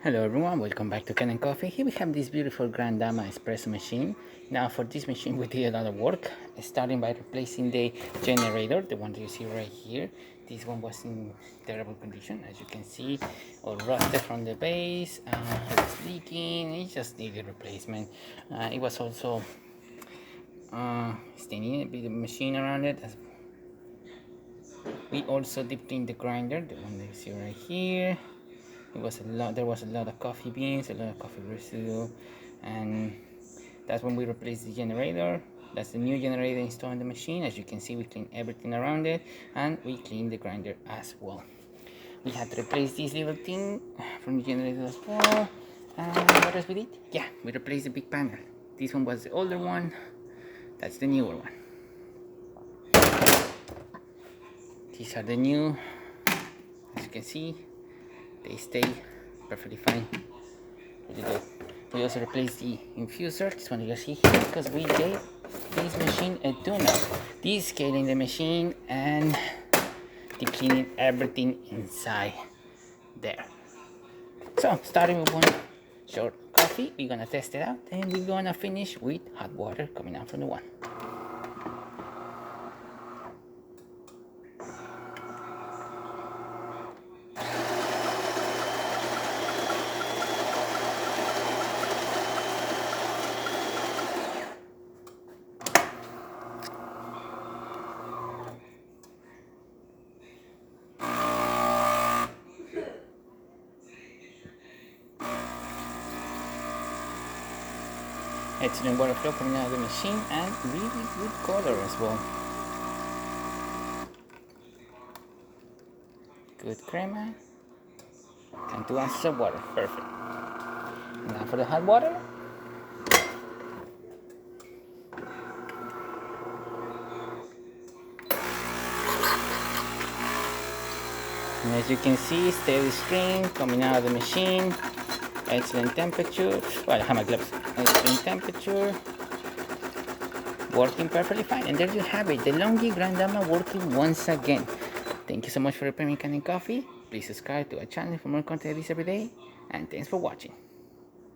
Hello everyone, welcome back to Can Coffee. Here we have this beautiful Gran Dama espresso machine. Now for this machine we did a lot of work, starting by replacing the generator, the one that you see right here. This one was in terrible condition, as you can see, all rusted from the base, it was leaking, it just needed replacement. It was also staining a bit of machine around it. We also deep cleaned the grinder, the one that you see right here. There was a lot of coffee beans, a lot of coffee residue, and that's when we replaced the generator. That's the new generator installed in the machine. As you can see, we cleaned everything around it, and we cleaned the grinder as well. We had to replace this little thing from the generator as well. And what else we did? Yeah, we replaced the big panel. This one was the older one. That's the newer one. These are the new. As you can see, they stay perfectly fine. Really good. We also replaced the infuser, this one you see here, because we gave this machine a tune-up. Descaling the machine and deep cleaning everything inside there. So, starting with one short coffee, we're gonna test it out, and we're gonna finish with hot water coming out from the one. Excellent water flow coming out of the machine and really good color as well. Good crema and 2 ounces of water, perfect. Now for the hot water. And as you can see, steady stream coming out of the machine. Excellent temperature. Well, I have my gloves. Excellent temperature. Working perfectly fine. And there you have it. DeLonghi Gran Dama working once again. Thank you so much for your Can Coffee. Please subscribe to our channel for more content every day. And thanks for watching.